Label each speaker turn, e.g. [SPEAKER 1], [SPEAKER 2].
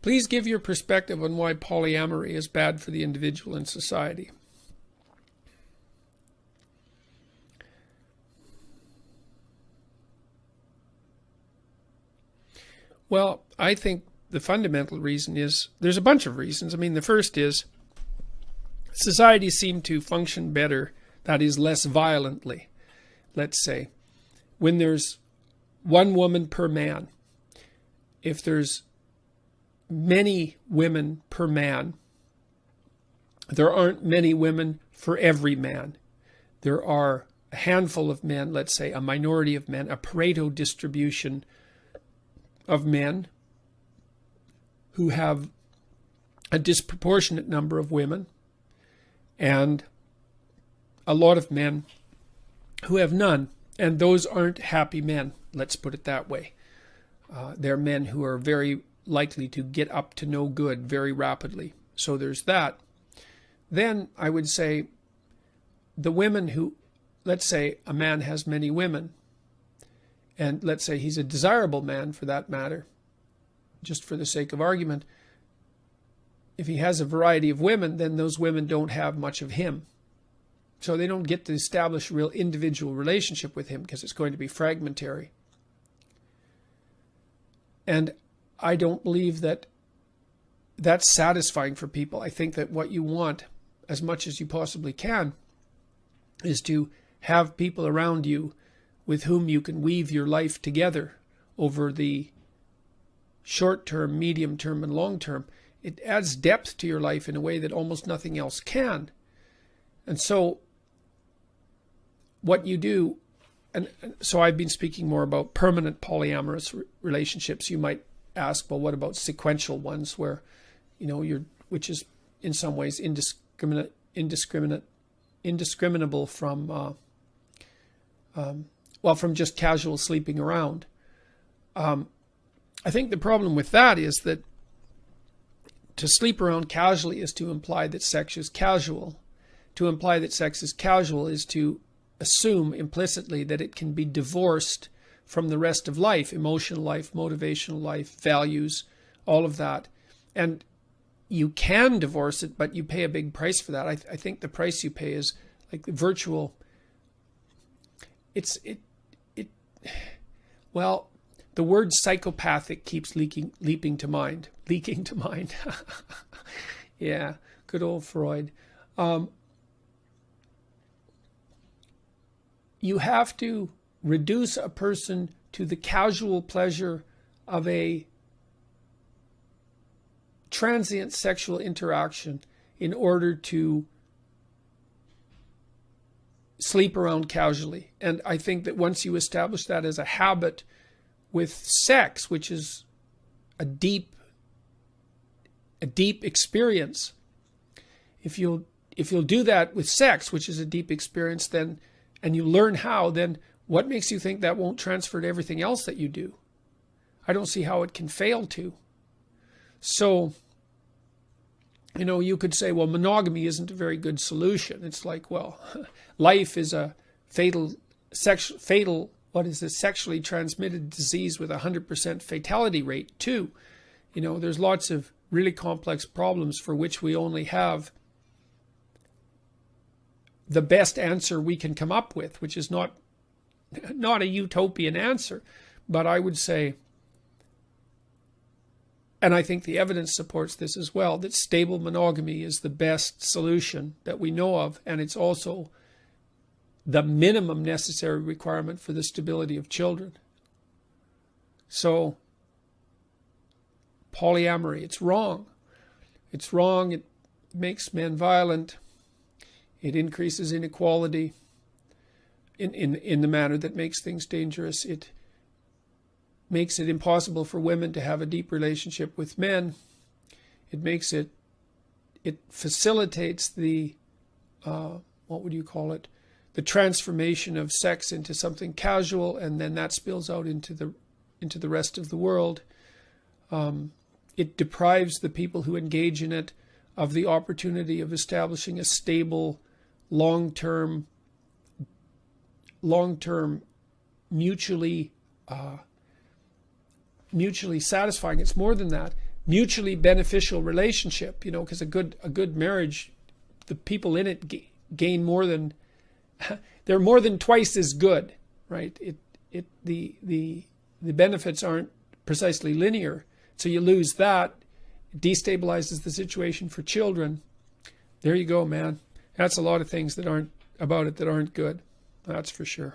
[SPEAKER 1] Please give your perspective on why polyamory is bad for the individual and society. Well, I think the fundamental reason is, there's a bunch of reasons. I mean, the first is societies seem to function better, that is, less violently. Let's say, when there's one woman per man, if there's many women per man, there aren't many women for every man. There are a handful of men, let's say a minority of men, a Pareto distribution of men who have a disproportionate number of women, and a lot of men who have none. And those aren't happy men, let's put it that way. They're men who are very likely to get up to no good very rapidly. So there's that. Then I would say the women who, let's say a man has many women, and let's say he's a desirable man for that matter, just for the sake of argument, if he has a variety of women, then those women don't have much of him. So they don't get to establish a real individual relationship with him because it's going to be fragmentary. And I don't believe that that's satisfying for people. I think that what you want, as much as you possibly can, is to have people around you with whom you can weave your life together over the short term, medium term, and long term. It adds depth to your life in a way that almost nothing else can. And so what you do, and so I've been speaking more about permanent polyamorous relationships. You might ask, well, what about sequential ones where, which is in some ways indiscriminable from, from just casual sleeping around. I think the problem with that is that to sleep around casually is to imply that sex is casual. To imply that sex is casual is to assume implicitly that it can be divorced from the rest of life, emotional life, motivational life, values, all of that. And you can divorce it, but you pay a big price for that. I think the price you pay is like the virtual. Well, the word psychopathic keeps leaping to mind. Yeah, good old Freud. You have to reduce a person to the casual pleasure of a transient sexual interaction in order to sleep around casually. And I think that once you establish that as a habit with sex, which is a deep experience, if you'll do that with sex, which is a deep experience, then, and you learn how, then what makes you think that won't transfer to everything else that you do? I don't see how it can fail to. So, you could say, well, monogamy isn't a very good solution. It's like, well, life is a sexually transmitted disease with a 100% fatality rate too. There's lots of really complex problems for which we only have the best answer we can come up with, which is not a utopian answer, but I would say, and I think the evidence supports this as well, that stable monogamy is the best solution that we know of, and it's also the minimum necessary requirement for the stability of children. So, polyamory, it's wrong. It's wrong. It makes men violent. It increases inequality in the manner that makes things dangerous. It makes it impossible for women to have a deep relationship with men. It facilitates the, the transformation of sex into something casual, and then that spills out into the rest of the world. It deprives the people who engage in it of the opportunity of establishing a stable, long-term, mutually satisfying. It's more than that. mutually beneficial relationship, you know, because a good marriage, the people in it gain more than, they're more than twice as good, right? The benefits aren't precisely linear, so you lose that. It destabilizes the situation for children. There you go, man. That's a lot of things that aren't about it that aren't good. That's for sure.